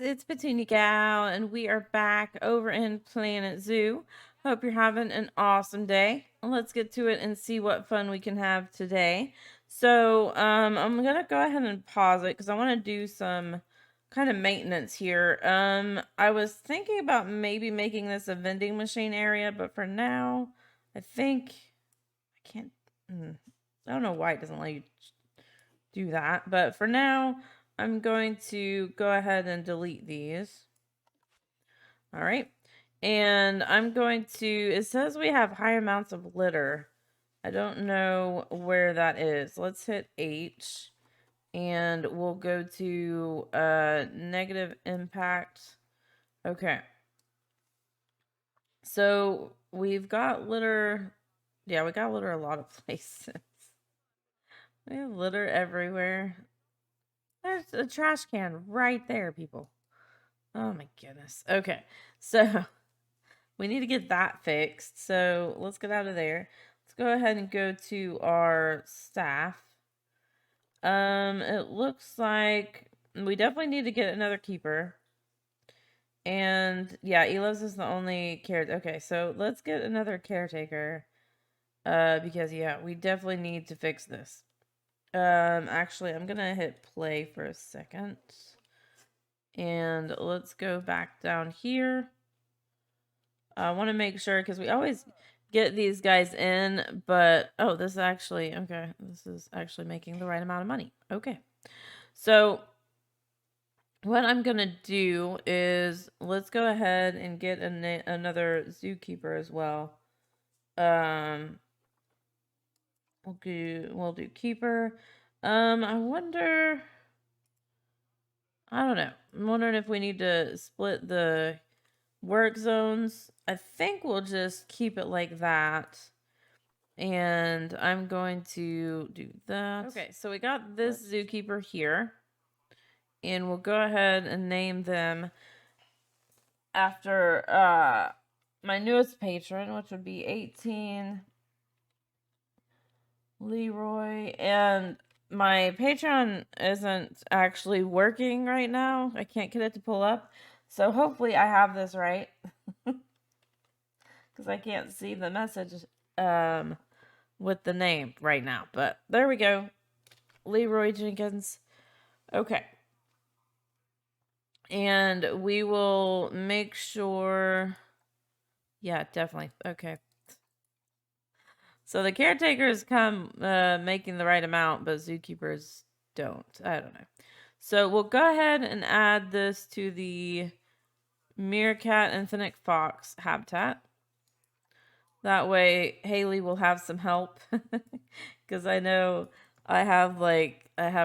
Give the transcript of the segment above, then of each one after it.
it's Petunia Gal, and we are back over in Planet Zoo. Hope you're having an awesome day. Let's get to it and see what fun we can have today. So, I'm gonna go ahead and pause it because I want to do some kind of maintenance here. I was thinking about maybe making this a vending machine area, but for now, I think I can't. I don't know why it doesn't let you do that, but for now, I'm going to go ahead and delete these. All right. And I'm going to, it says we have high amounts of litter. I don't know where that is. Let's hit H and we'll go to negative impact. Okay. So we've got litter. Yeah, we got litter a lot of places. We have litter everywhere. There's a trash can right there, people. Oh my goodness. Okay. So we need to get that fixed. So let's get out of there. Let's go ahead and go to our staff. It looks like we definitely need to get another keeper. And yeah, Elos is the only caretaker. Okay, so let's get another caretaker. Because yeah, we definitely need to fix this. Actually, I'm gonna hit play for a second. And let's go back down here. I want to make sure because we always get these guys in, but oh, this is actually okay. This is actually making the right amount of money. Okay. So what I'm going to do is let's go ahead and get another zookeeper as well. We'll do keeper. I wonder, I don't know. I'm wondering if we need to split the work zones. I think we'll just keep it like that. And I'm going to do that. Okay, so we got this zookeeper here. And we'll go ahead and name them after my newest patron, which would be 18 Leroy. And my Patreon isn't actually working right now. I can't get it to pull up. So hopefully I have this right. Because I can't see the message with the name right now. But there we go. Leroy Jenkins. Okay. And we will make sure. Yeah, definitely. Okay. So the caretakers come making the right amount, but zookeepers don't. I don't know. So we'll go ahead and add this to the meerkat and fennec fox habitat. That way Haley will have some help. Because I know I have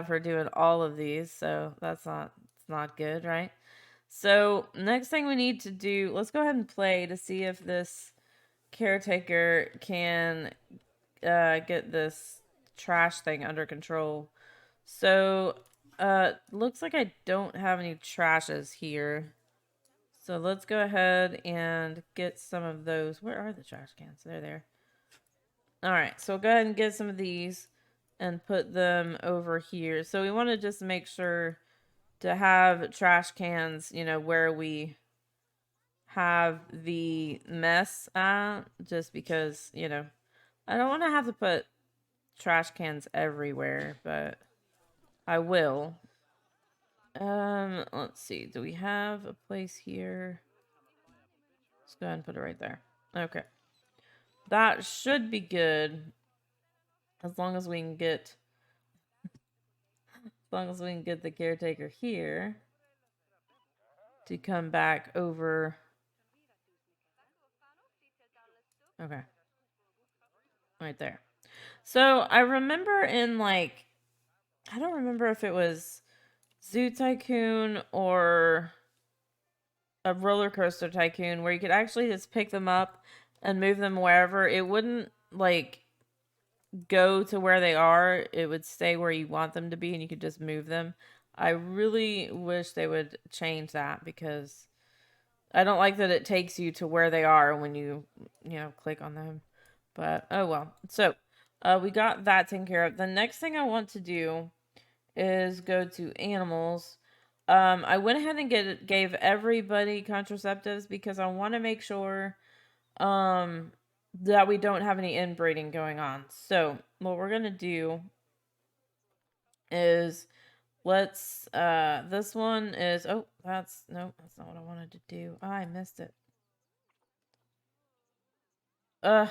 her doing all of these, so it's not good, right? So next thing we need to do, let's go ahead and play to see if this caretaker can get this trash thing under control. So looks like I don't have any trashes here. So let's go ahead and get some of those. Where are the trash cans? They're there. All right, so we'll go ahead and get some of these and put them over here. So we want to just make sure to have trash cans, where we have the mess at, just because, I don't want to have to put trash cans everywhere, but I will. Let's see. Do we have a place here? Let's go ahead and put it right there. Okay. That should be good. As long as we can get the caretaker here to come back over. Okay. Right there. So I remember in I don't remember if it was Zoo Tycoon or a Roller Coaster Tycoon where you could actually just pick them up and move them wherever. It wouldn't go to where they are. It would stay where you want them to be and you could just move them. I really wish they would change that because I don't like that it takes you to where they are when you click on them. But oh well. So we got that taken care of. The next thing I want to do is go to animals. I went ahead and gave everybody contraceptives because I want to make sure that we don't have any inbreeding going on. So what we're gonna do is this one is that's not what I wanted to do. I missed it. What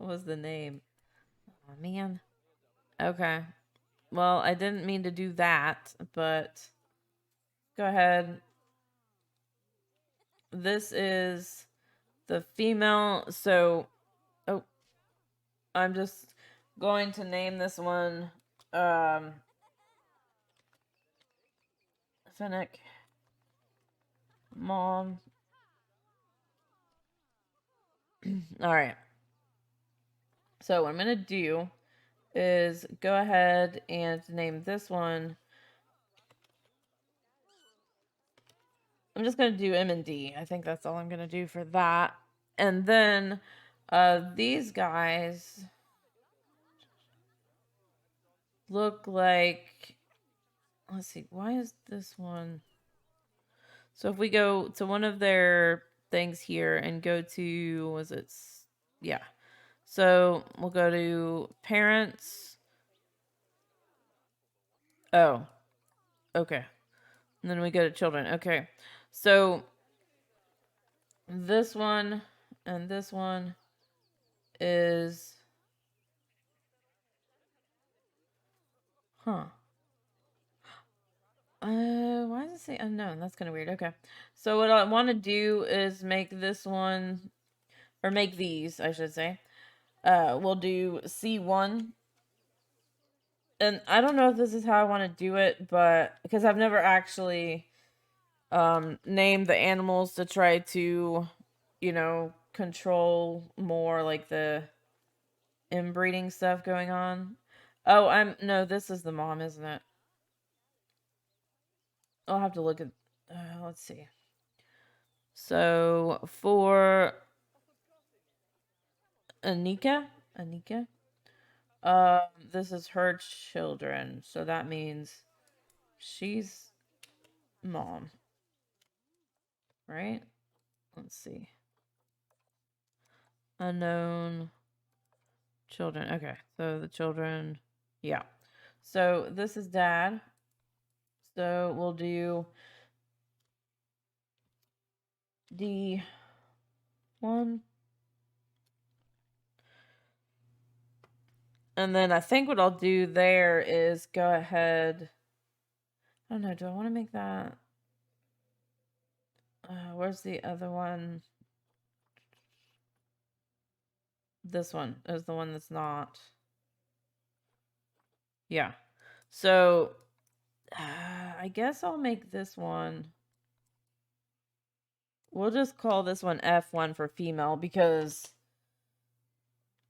was the name? Oh man. Okay. Well, I didn't mean to do that, but go ahead. This is the female, so I'm just going to name this one Finnick Mom. All right. So what I'm going to do is go ahead and name this one. I'm just going to do M and D. I think that's all I'm going to do for that. And then these guys look like, let's see, why is this one? So if we go to one of their things here and go to, yeah. So we'll go to parents. Oh, okay. And then we go to children. Okay. So this one and this one is, why does it say unknown? That's kind of weird. Okay. So what I want to do is make this one, or make these, I should say. We'll do C1. And I don't know if this is how I want to do it, but because I've never actually named the animals to try to, control more like the inbreeding stuff going on. Oh, no, this is the mom, isn't it? I'll have to look at, let's see. So for Anika, this is her children, so that means she's mom, right? Let's see. Unknown children. Okay, so the children, yeah. So this is dad. So we'll do D1. And then I think what I'll do there is go ahead. I don't know. Do I want to make that? Where's the other one? This one is the one that's not. Yeah. So I guess I'll make this one. We'll just call this one F1 for female because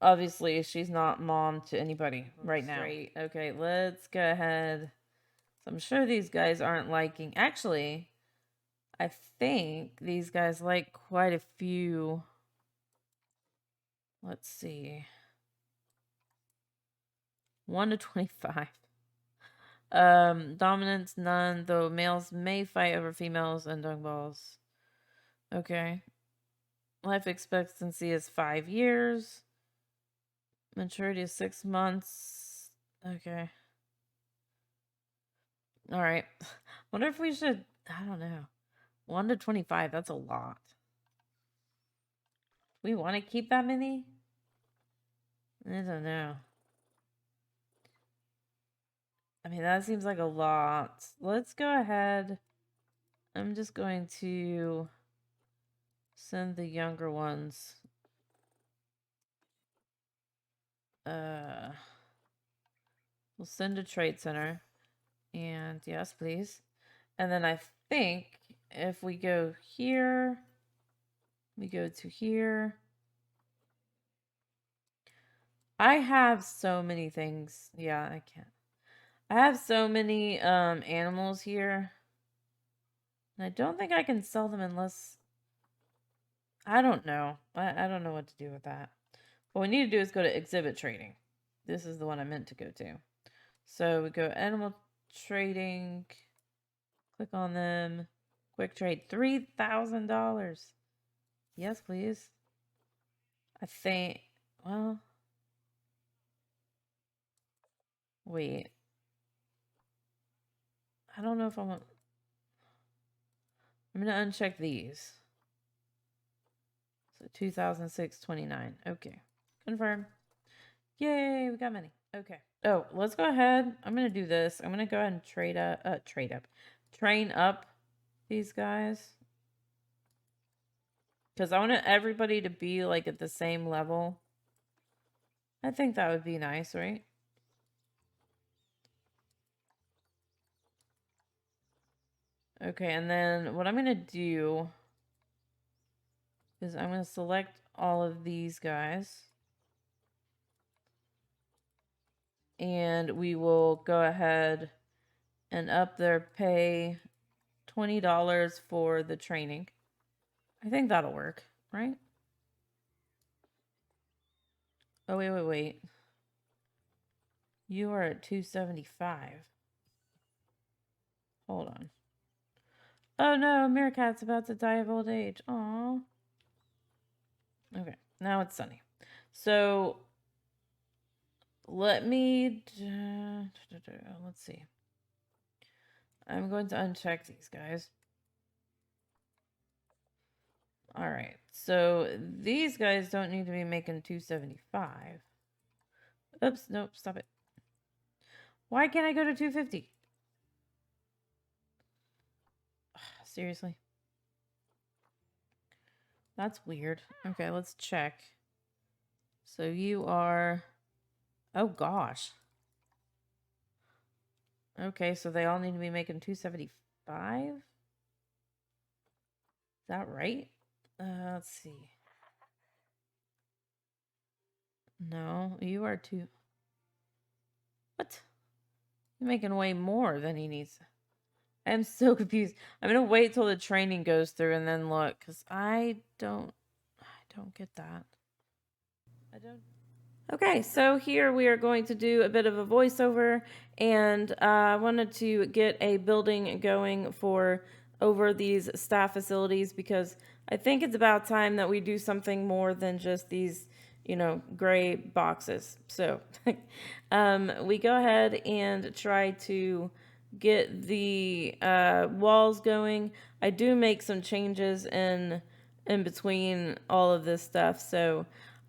obviously she's not mom to anybody right now. Okay, let's go ahead. So I'm sure these guys aren't liking. Actually, I think these guys like quite a few. Let's see. 1 to 25. Dominance, none, though males may fight over females and dung balls. Okay. Life expectancy is 5 years. Maturity is 6 months. Okay. All right. Wonder if we should, I don't know. 1 to 25, that's a lot. We want to keep that many? I don't know. I mean, that seems like a lot. Let's go ahead. I'm just going to send the younger ones. We'll send to Trade Center. And yes, please. And then I think if we go here, we go to here. I have so many things. Yeah, I can't. I have so many animals here. And I don't think I can sell them unless... I don't know. I don't know what to do with that. What we need to do is go to exhibit trading. This is the one I meant to go to. So we go animal trading. Click on them. Quick trade. $3,000. Yes, please. I think, well, wait. I don't know if I want, I'm going to uncheck these. So 2006-29. Okay. Confirm. Yay, we got money. Okay. Oh, let's go ahead. I'm going to do this. I'm going to go ahead and train up these guys. Because I want everybody to be like at the same level. I think that would be nice, right? Okay, and then what I'm going to do is I'm going to select all of these guys. And we will go ahead and up their pay $20 for the training. I think that'll work, right? Oh, wait. You are at 275. Hold on. Oh no, Meerkat's about to die of old age. Aw. Okay, now it's sunny. So let me, let's see. I'm going to uncheck these guys. All right, so these guys don't need to be making 275. Oops, nope, stop it. Why can't I go to 250? Seriously? That's weird. Okay, let's check. So you are... Oh, gosh. Okay, so they all need to be making 275? Is that right? Let's see. No, you are too... What? You're making way more than he needs. I'm so confused. I'm gonna wait till the training goes through and then look, because I don't get that. I don't... Okay, so here we are going to do a bit of a voiceover, and I wanted to get a building going for over these staff facilities because I think it's about time that we do something more than just these, gray boxes. So we go ahead and try to get the walls going. I do make some changes in between all of this stuff, so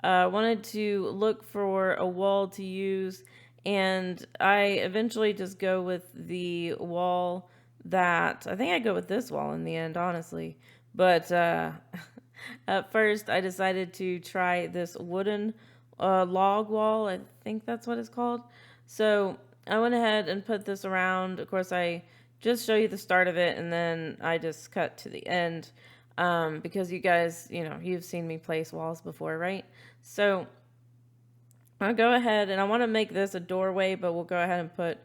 I wanted to look for a wall to use, and I eventually just go with the wall that, I think I go with this wall in the end, honestly. But at first I decided to try this wooden log wall. I think that's what it's called. So I went ahead and put this around. Of course, I just show you the start of it, and then I just cut to the end. Because you guys, you've seen me place walls before, right? So I'll go ahead and I want to make this a doorway, but we'll go ahead and put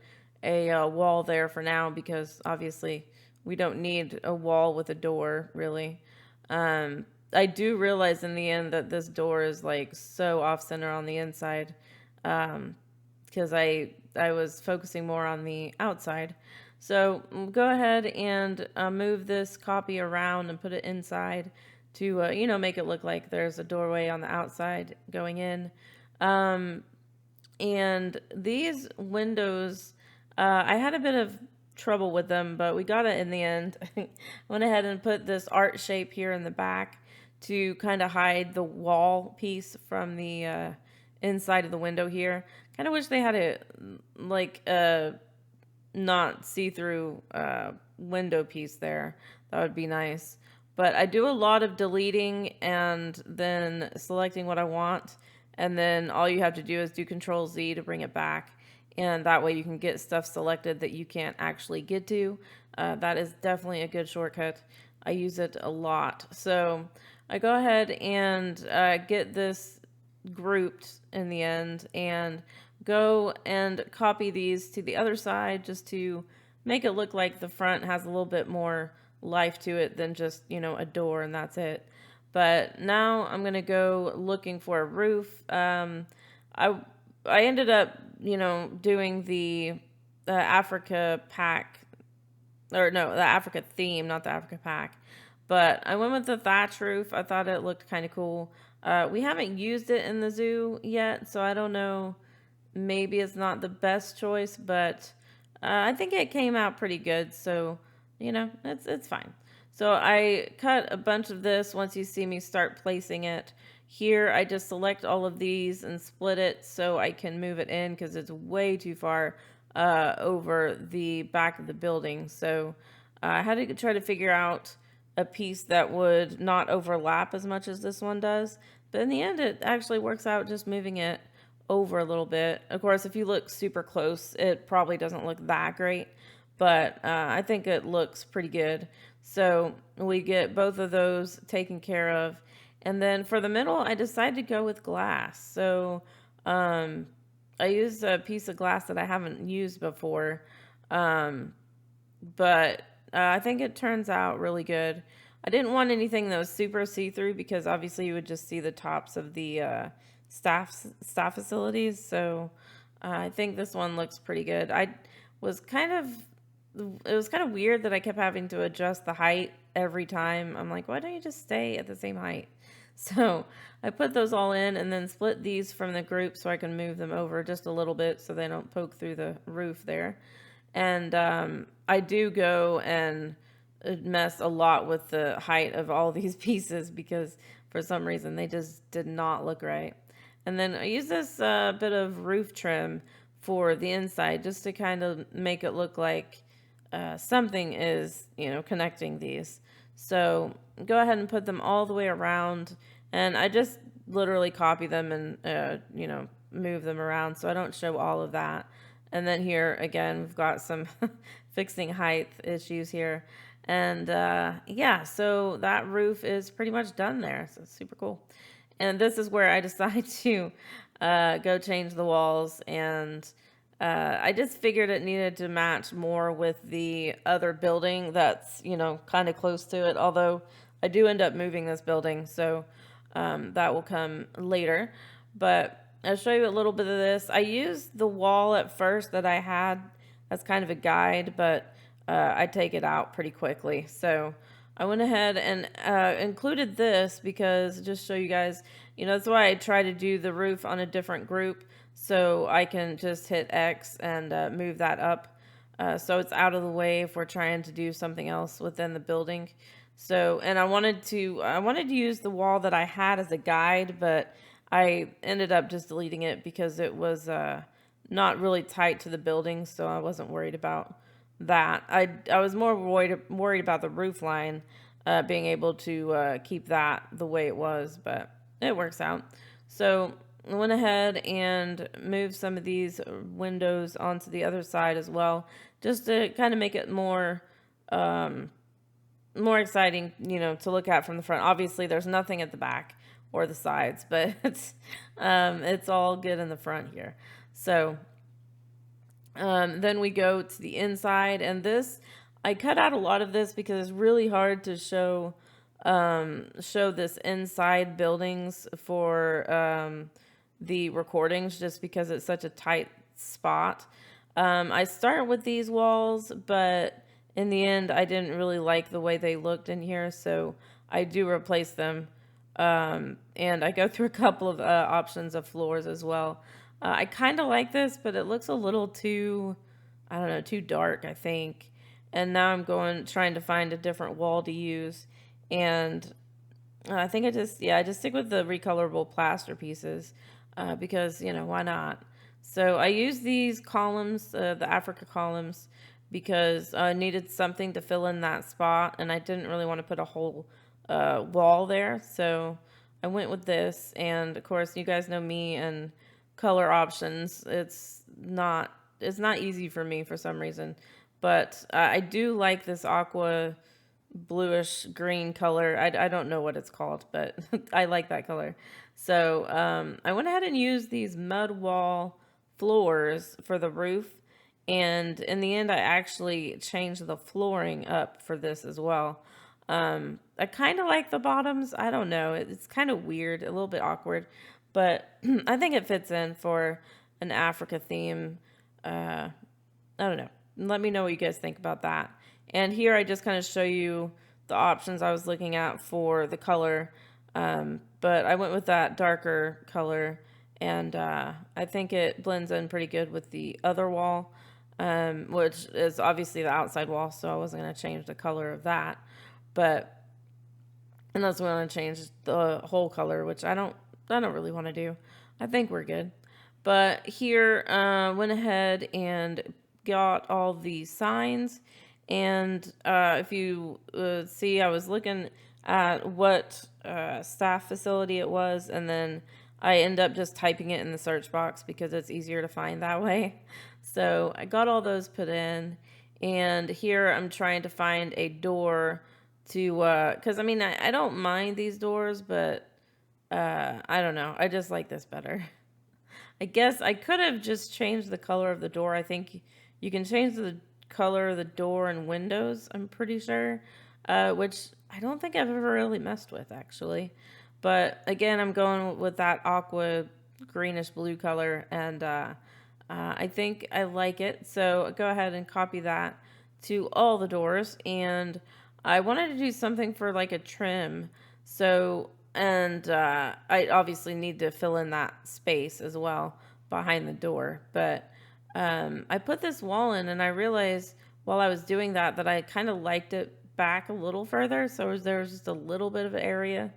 a wall there for now because obviously we don't need a wall with a door, really. I do realize in the end that this door is like so off center on the inside because I was focusing more on the outside. So we'll go ahead and move this copy around and put it inside to, make it look like there's a doorway on the outside going in. And these windows, I had a bit of trouble with them, but we got it in the end. I went ahead and put this art shape here in the back to kind of hide the wall piece from the inside of the window here. Kind of wish they had a, like, not see-through window piece there. That would be nice. But I do a lot of deleting and then selecting what I want, and then all you have to do is do Control-Z to bring it back, and that way you can get stuff selected that you can't actually get to. That is definitely a good shortcut. I use it a lot. So I go ahead and get this grouped in the end and go and copy these to the other side just to make it look like the front has a little bit more life to it than just, a door and that's it. But now I'm going to go looking for a roof. I ended up, doing the Africa pack or no, the Africa theme, not the Africa pack. But I went with the thatch roof. I thought it looked kind of cool. We haven't used it in the zoo yet, so I don't know. Maybe it's not the best choice, but I think it came out pretty good. So, it's fine. So I cut a bunch of this once you see me start placing it. Here, I just select all of these and split it so I can move it in because it's way too far over the back of the building. So I had to try to figure out a piece that would not overlap as much as this one does. But in the end, it actually works out just moving it over a little bit. Of course, if you look super close, it probably doesn't look that great, but I think it looks pretty good. So we get both of those taken care of. And then for the middle, I decided to go with glass. So I used a piece of glass that I haven't used before, but I think it turns out really good. I didn't want anything that was super see-through because obviously you would just see the tops of the staff facilities. So I think this one looks pretty good. Was kind of it was kind of weird that I kept having to adjust the height every time. I'm like, why don't you just stay at the same height? So I put those all in and then split these from the group so I can move them over just a little bit so they don't poke through the roof there. And I do go and mess a lot with the height of all these pieces because for some reason they just did not look right. And then I use this bit of roof trim for the inside just to kind of make it look like something is, connecting these. So go ahead and put them all the way around. And I just literally copy them and, move them around so I don't show all of that. And then here, again, we've got some fixing height issues here. And yeah, so that roof is pretty much done there. So it's super cool. And this is where I decide to go change the walls. And I just figured it needed to match more with the other building that's, kind of close to it. Although I do end up moving this building, so that will come later. But I'll show you a little bit of this. I used the wall at first that I had as kind of a guide, but I take it out pretty quickly. So I went ahead and included this because just show you guys, that's why I try to do the roof on a different group so I can just hit X and move that up. So it's out of the way if we're trying to do something else within the building. So, and I wanted to use the wall that I had as a guide, but I ended up just deleting it because it was not really tight to the building, so I wasn't worried about that. I was more worried about the roof line being able to keep that the way it was, but it works out. So I went ahead and moved some of these windows onto the other side as well, just to kind of make it more exciting, to look at from the front. Obviously, there's nothing at the back or the sides, but it's all good in the front here. So then we go to the inside, and this, I cut out a lot of this because it's really hard to show this inside buildings for the recordings just because it's such a tight spot. I start with these walls, but in the end, I didn't really like the way they looked in here, so I do replace them. And I go through a couple of options of floors as well. I kind of like this, but it looks a little too, I don't know, too dark, I think. And now I'm trying to find a different wall to use. And I think I just stick with the recolorable plaster pieces because, why not? So I use these columns, the Africa columns, because I needed something to fill in that spot, and I didn't really want to put a whole wall there. So I went with this, and of course, you guys know me and color options. It's not easy for me for some reason, but I do like this aqua bluish green color. I don't know what it's called, but I like that color. So I went ahead and used these mud wall floors for the roof, and in the end I actually changed the flooring up for this as well. I kind of like the bottoms. I don't know, it's kind of weird, a little bit awkward, but I think it fits in for an Africa theme. I don't know, let me know what you guys think about that. And here I just kind of show you the options I was looking at for the color. But I went with that darker color, and I think it blends in pretty good with the other wall, which is obviously the outside wall, so I wasn't going to change the color of that. But unless we want to change the whole color, which I don't really want to do. I think we're good. But here, went ahead and got all the signs. And if you see, I was looking at what staff facility it was, and then I end up just typing it in the search box because it's easier to find that way. So I got all those put in, and here I'm trying to find a door to, because I mean, I don't mind these doors, but I don't know. I just like this better. I guess I could have just changed the color of the door. I think you can change the color of the door and windows, I'm pretty sure, which I don't think I've ever really messed with, actually. But again, I'm going with that aqua greenish blue color, and I think I like it. So go ahead and copy that to all the doors. And I wanted to do something for like a trim. So, and I obviously need to fill in that space as well behind the door. But I put this wall in, and I realized while I was doing that I kind of liked it back a little further. So there was just a little bit of area,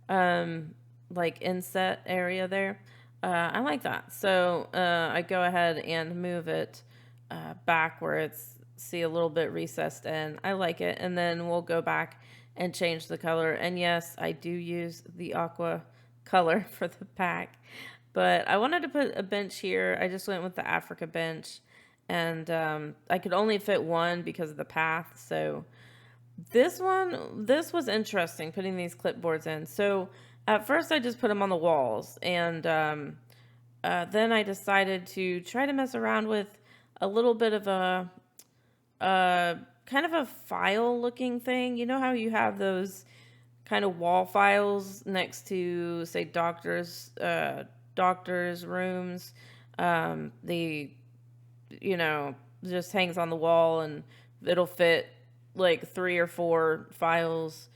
like inset area there. I like that. So I go ahead and move it back where it's, see, a little bit recessed in. I like it. And then we'll go back and change the color. And yes, I do use the aqua color for the back. But I wanted to put a bench here. I just went with the Africa bench. And I could only fit one because of the path. So this was interesting, putting these clipboards in. So at first I just put them on the walls. And then I decided to try to mess around with a little bit of a kind of a file looking thing. You know how you have those kind of wall files next to, say, doctors rooms. The, just hangs on the wall, and it'll fit like 3 or 4 files.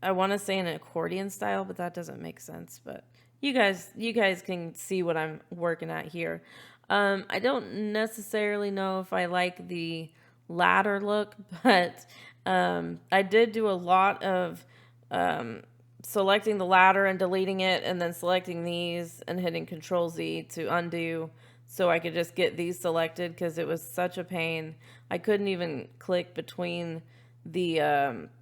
I want to say in an accordion style, but that doesn't make sense. But you guys can see what I'm working at here. I don't necessarily know if I like the ladder look, but I did do a lot of selecting the ladder and deleting it, and then selecting these and hitting Control Z to undo, so I could just get these selected, because it was such a pain. I couldn't even click between the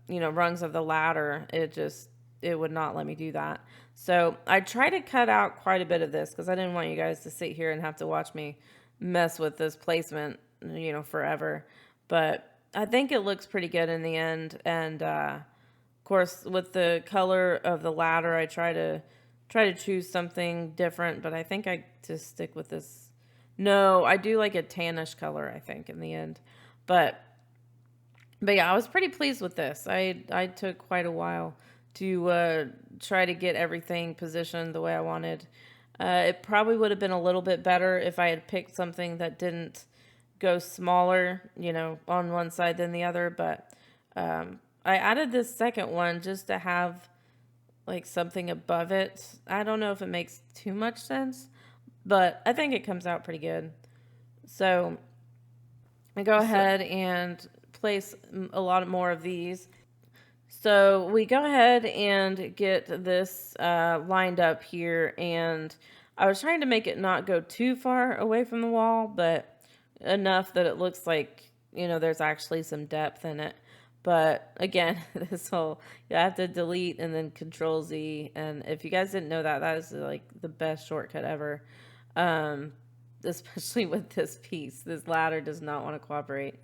rungs of the ladder. It would not let me do that. So I tried to cut out quite a bit of this because I didn't want you guys to sit here and have to watch me mess with this placement, forever. But I think it looks pretty good in the end. And of course, with the color of the ladder, I try to choose something different. But I think I just stick with this. No, I do like a tannish color, I think, in the end. But yeah, I was pretty pleased with this. I took quite a while to try to get everything positioned the way I wanted. It probably would have been a little bit better if I had picked something that didn't go smaller, on one side than the other. But I added this second one just to have like something above it. I don't know if it makes too much sense, but I think it comes out pretty good. So I go ahead and place a lot more of these. So we go ahead and get this lined up here, and I was trying to make it not go too far away from the wall, but enough that it looks like, there's actually some depth in it. But again, you have to delete and then Control Z. And if you guys didn't know that, that is like the best shortcut ever. Especially with this piece. This ladder does not want to cooperate.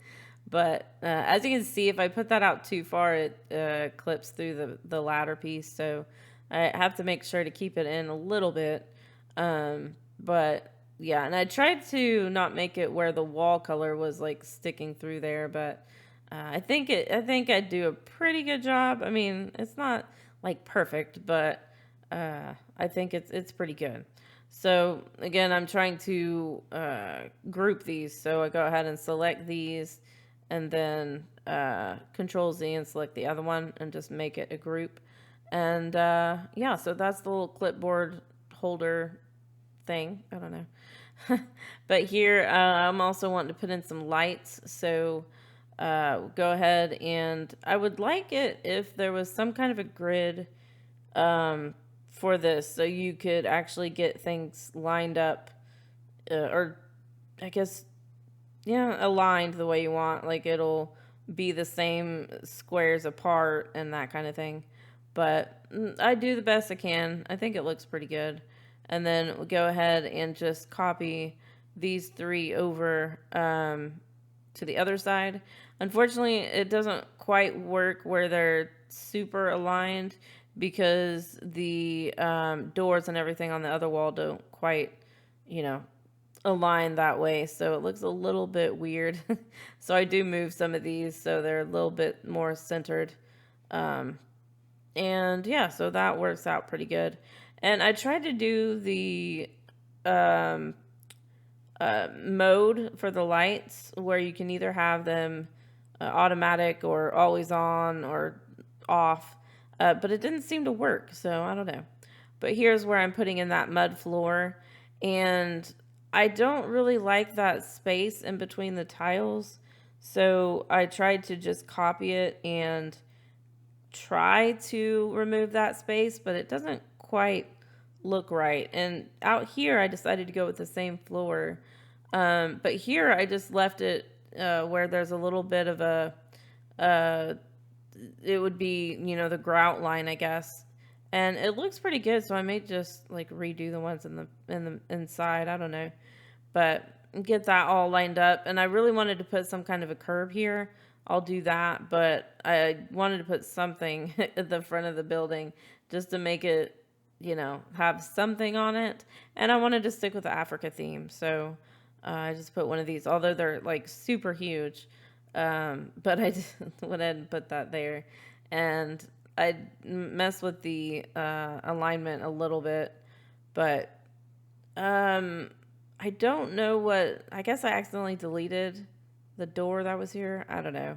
But as you can see, if I put that out too far, it clips through the ladder piece. So I have to make sure to keep it in a little bit. But yeah, and I tried to not make it where the wall color was like sticking through there, but I think I do a pretty good job. I mean, it's not like perfect, but I think it's pretty good. So again, I'm trying to group these. So I go ahead and select these, and then Control Z and select the other one and just make it a group. And yeah, so that's the little clipboard holder thing. I don't know. But here I'm also wanting to put in some lights. So go ahead, and I would like it if there was some kind of a grid for this, so you could actually get things lined up, or I guess, yeah, aligned the way you want. Like it'll be the same squares apart and that kind of thing. But I do the best I can. I think it looks pretty good. And then we'll go ahead and just copy these three over to the other side. Unfortunately, it doesn't quite work where they're super aligned because the doors and everything on the other wall don't quite, you know, align that way. So it looks a little bit weird. So I do move some of these so they're a little bit more centered. And yeah, so that works out pretty good. And I tried to do the um, mode for the lights where you can either have them automatic or always on or off, but it didn't seem to work, so I don't know. But here's where I'm putting in that mud floor, and I don't really like that space in between the tiles, so I tried to just copy it and try to remove that space, but it doesn't quite look right. And out here, I decided to go with the same floor. But here, I just left it where there's a little bit of a, uh, it would be, you know, the grout line, I guess. And it looks pretty good, so I may just like redo the ones in the inside. I don't know, but get that all lined up. And I really wanted to put some kind of a curb here. I'll do that, but I wanted to put something at the front of the building just to make it, you know, have something on it. And I wanted to stick with the Africa theme, so I just put one of these, although they're like super huge. But I just went ahead and put that there, and I messed with the alignment a little bit, but I don't know what. I guess I accidentally deleted the door that was here. I don't know.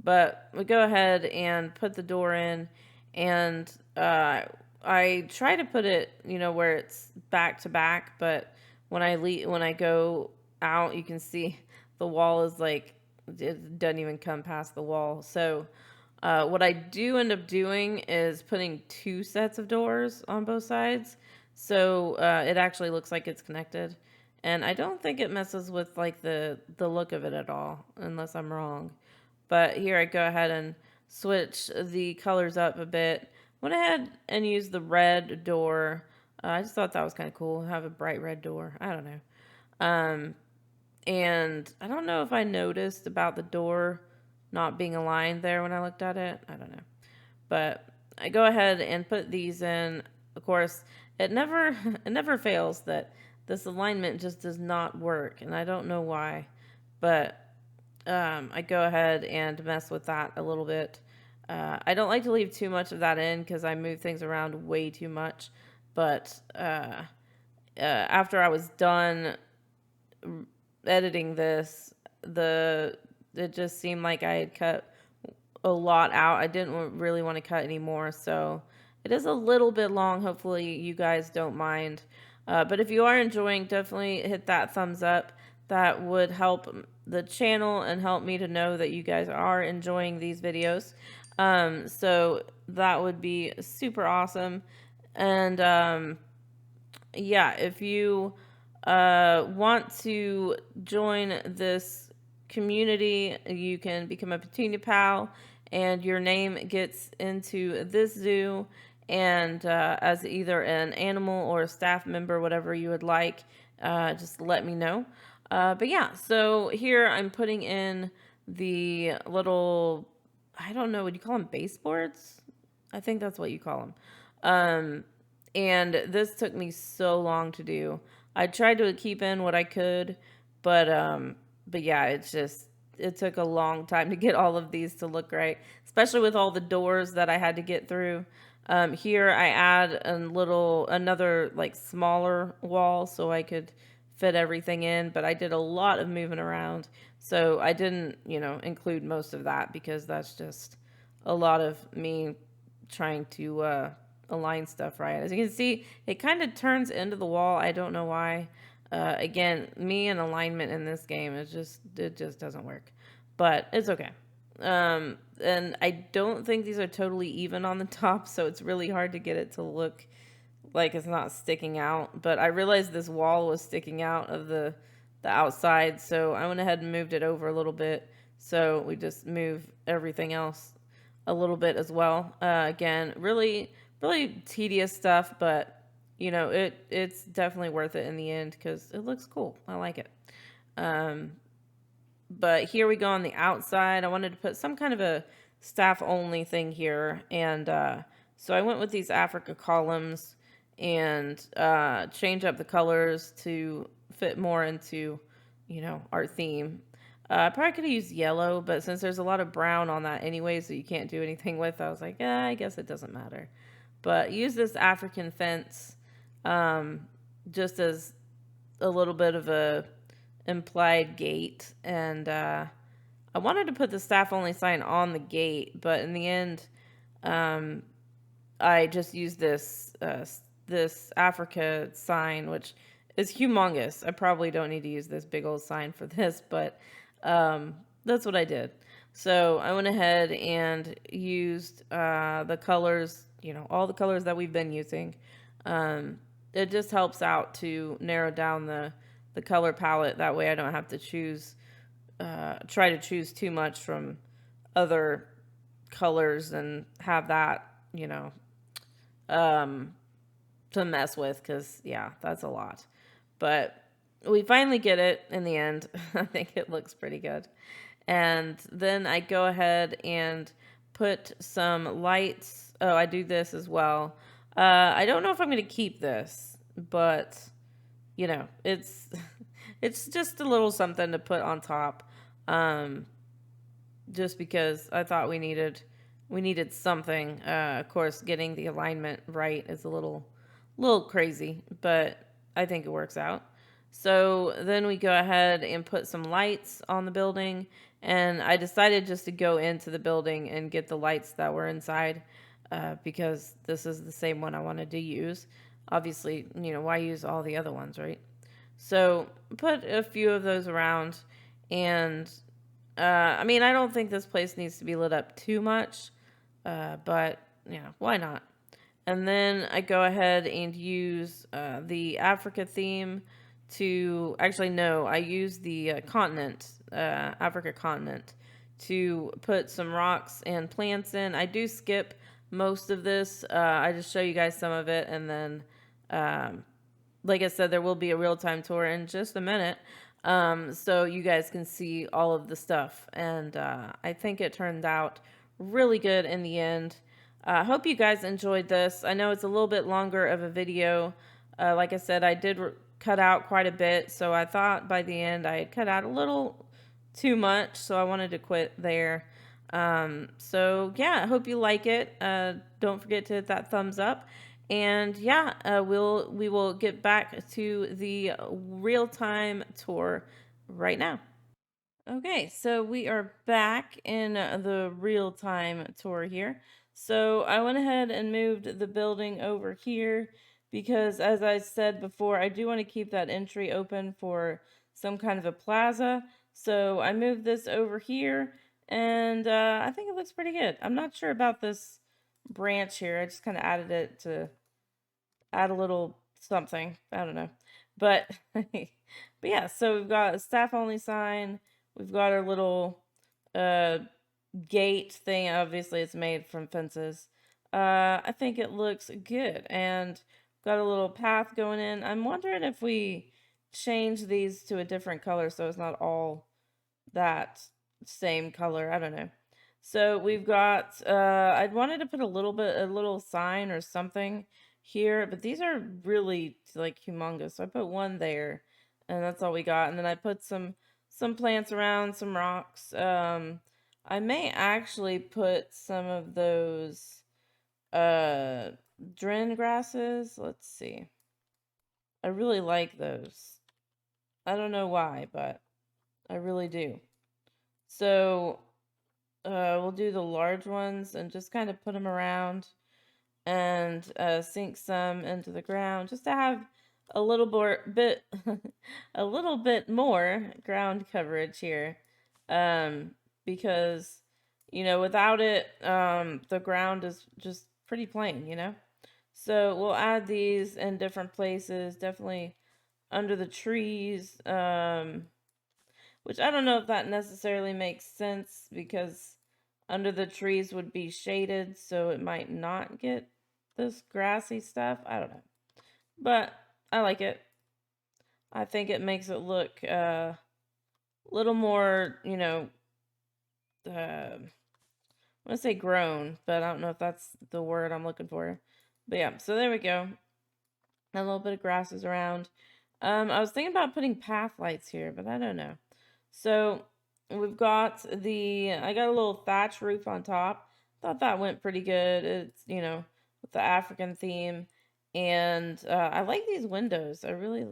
But we go ahead and put the door in, and I try to put it, you know, where it's back to back, but when I go out, you can see the wall is like, it doesn't even come past the wall. So what I do end up doing is putting two sets of doors on both sides, so it actually looks like it's connected. And I don't think it messes with like the look of it at all, unless I'm wrong. But here I go ahead and switch the colors up a bit. Went ahead and used the red door. I just thought that was kind of cool. Have a bright red door. I don't know. And I don't know if I noticed about the door not being aligned there when I looked at it. I don't know. But I go ahead and put these in. Of course, it never fails that this alignment just does not work, and I don't know why. But I go ahead and mess with that a little bit. I don't like to leave too much of that in because I move things around way too much. But after I was done editing this, it just seemed like I had cut a lot out. I didn't really want to cut anymore, so it is a little bit long. Hopefully you guys don't mind. But if you are enjoying, definitely hit that thumbs up. That would help the channel and help me to know that you guys are enjoying these videos. So that would be super awesome. And yeah, if you want to join this community, you can become a Petunia Pal, and your name gets into this zoo, and as either an animal or a staff member, whatever you would like, just let me know. But yeah, so here I'm putting in the little, I don't know, would you call them baseboards? I think that's what you call them. And this took me so long to do. I tried to keep in what I could, but yeah, it took a long time to get all of these to look right, especially with all the doors that I had to get through. Here I add another like smaller wall so I could fit everything in, but I did a lot of moving around. So I didn't, include most of that because that's just a lot of me trying to align stuff right. As you can see, it kind of turns into the wall. I don't know why. Again, me and alignment in this game, it just doesn't work. But it's okay. And I don't think these are totally even on the top, so it's really hard to get it to look like it's not sticking out. But I realized this wall was sticking out of the outside, so I went ahead and moved it over a little bit. So we just move everything else a little bit as well. Again, really, really tedious stuff, but it's definitely worth it in the end because it looks cool. I like it. But here we go on the outside. I wanted to put some kind of a staff only thing here. And so I went with these Africa columns and change up the colors to fit more into, our theme. I probably could have used yellow, but since there's a lot of brown on that anyway, so you can't do anything with, I was like, I guess it doesn't matter. But use this African fence just as a little bit of a implied gate. And I wanted to put the staff only sign on the gate, but in the end, I just used this Africa sign, which is humongous. I probably don't need to use this big old sign for this, but that's what I did. So I went ahead and used the colors, all the colors that we've been using. It just helps out to narrow down the color palette. That way I don't have to try to choose too much from other colors and have that, to mess with, because, yeah, that's a lot. But we finally get it in the end. I think it looks pretty good. And then I go ahead and put some lights. Oh, I do this as well. I don't know if I'm going to keep this, but it's it's just a little something to put on top. Just because I thought we needed something. Of course, getting the alignment right is a little crazy, but I think it works out. So then we go ahead and put some lights on the building, and I decided just to go into the building and get the lights that were inside, because this is the same one I wanted to use. Obviously, why use all the other ones, right? So put a few of those around, and I mean, I don't think this place needs to be lit up too much, but why not? And then I go ahead and use the Africa theme to, actually no, I use the continent, Africa continent, to put some rocks and plants in. I do skip most of this. I just show you guys some of it, and then like I said, there will be a real-time tour in just a minute, so you guys can see all of the stuff. And I think it turned out really good in the end. I hope you guys enjoyed this. I know it's a little bit longer of a video. Like I said, I did cut out quite a bit, so I thought by the end I had cut out a little too much, so I wanted to quit there. So yeah, I hope you like it. Don't forget to hit that thumbs up. And yeah, we will get back to the real-time tour right now. Okay, so we are back in the real-time tour here. So I went ahead and moved the building over here because, as I said before, I do want to keep that entry open for some kind of a plaza. So I moved this over here, and I think it looks pretty good. I'm not sure about this branch here. I just kind of added it to add a little something. I don't know. But but yeah, so we've got a staff only sign. We've got our little uh gate thing. Obviously it's made from fences. I think it looks good, and got a little path going in. I'm wondering if we change these to a different color so it's not all that same color. I don't know. So we've got, I wanted to put a little sign or something here, but these are really like humongous. So I put one there, and that's all we got. And then I put some plants around, some rocks. I may actually put some of those dren grasses. Let's see. I really like those. I don't know why, but I really do. So we'll do the large ones and just kind of put them around and sink some into the ground just to have a little bit a little bit more ground coverage here, because without it, the ground is just pretty plain. So we'll add these in different places, definitely under the trees, which I don't know if that necessarily makes sense because under the trees would be shaded, so it might not get this grassy stuff. I don't know. But I like it. I think it makes it look a little more, I want to say grown, but I don't know if that's the word I'm looking for. But yeah, so there we go. A little bit of grasses around. I was thinking about putting path lights here, but I don't know. So we've got I got a little thatch roof on top. Thought that went pretty good. It's, with the African theme. And I like these windows. I really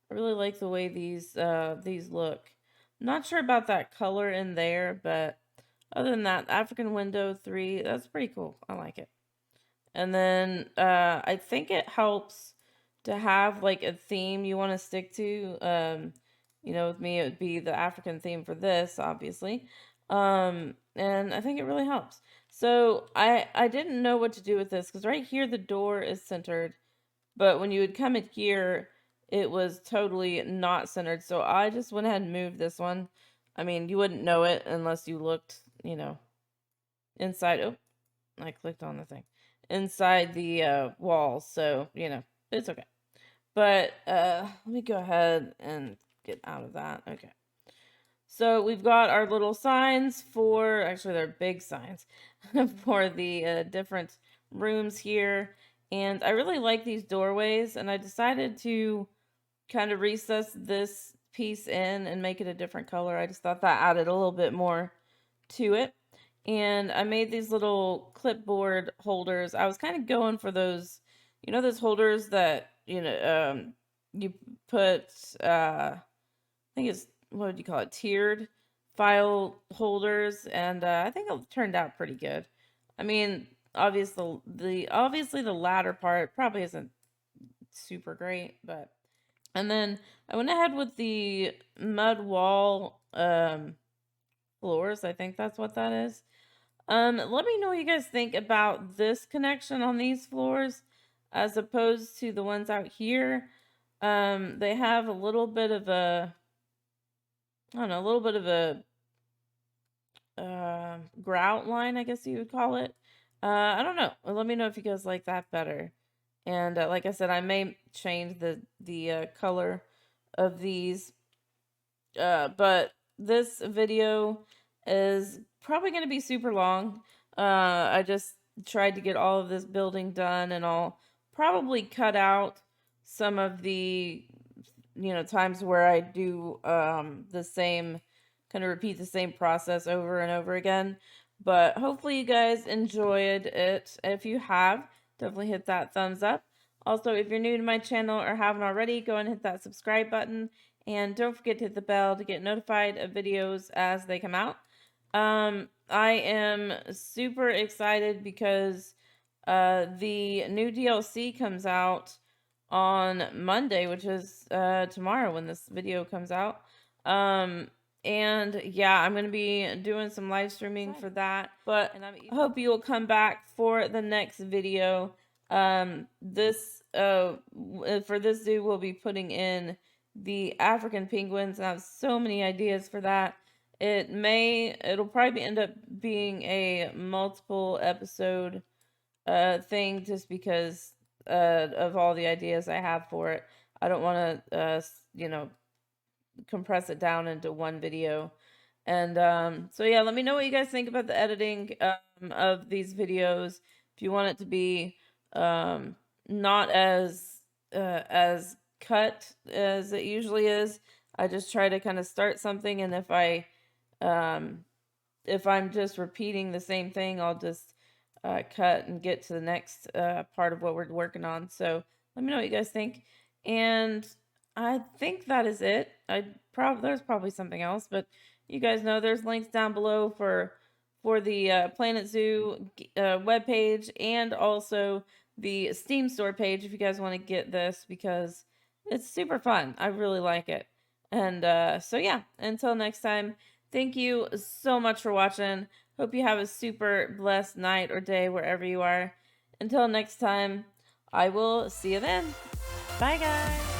like the way these look. Not sure about that color in there, but other than that, African window 3, that's pretty cool. I like it. And then I think it helps to have like a theme you want to stick to. With me, it would be the African theme for this, obviously. And I think it really helps. So I didn't know what to do with this because right here the door is centered, but when you would come in here, it was totally not centered. So I just went ahead and moved this one. I mean, you wouldn't know it unless you looked, inside. Oh, I clicked on the thing inside the walls, so it's okay. But let me go ahead and get out of that. Okay. So we've got our little signs for, actually they're big signs, for the different rooms here. And I really like these doorways, and I decided to kind of recess this piece in and make it a different color. I just thought that added a little bit more to it. And I made these little clipboard holders. I was kind of going for those, those holders that, you put, I think it's, what would you call it, tiered file holders. And I think it turned out pretty good. I mean, obviously the latter part probably isn't super great, but. And then I went ahead with the mud wall floors. I think that's what that is. Let me know what you guys think about this connection on these floors as opposed to the ones out here. They have a little bit of a, I don't know, a little bit of a grout line, I guess you would call it. I don't know. Let me know if you guys like that better. And like I said, I may change the color of these. But this video is probably going to be super long. I just tried to get all of this building done, and I'll probably cut out some of the times where I do the same, kind of repeat the same process over and over again. But hopefully you guys enjoyed it. If you have, definitely hit that thumbs up. Also, if you're new to my channel or haven't already, go and hit that subscribe button. And don't forget to hit the bell to get notified of videos as they come out. I am super excited because the new DLC comes out on Monday, which is tomorrow when this video comes out. And yeah, I'm going to be doing some live streaming for that. But I hope you will come back for the next video. This for this zoo, we'll be putting in the African penguins. I have so many ideas for that. It'll probably end up being a multiple episode thing just because of all the ideas I have for it. I don't want to compress it down into one video. And so yeah, let me know what you guys think about the editing of these videos. If you want it to be not as cut as it usually is, I just try to kind of start something, and if I'm just repeating the same thing, I'll just cut and get to the next part of what we're working on. So let me know what you guys think. And I think that is it. There's probably something else, but you guys know there's links down below for the Planet Zoo webpage and also the Steam store page if you guys want to get this because it's super fun. I really like it. And so yeah, until next time, thank you so much for watching. Hope you have a super blessed night or day wherever you are. Until next time, I will see you then. Bye guys.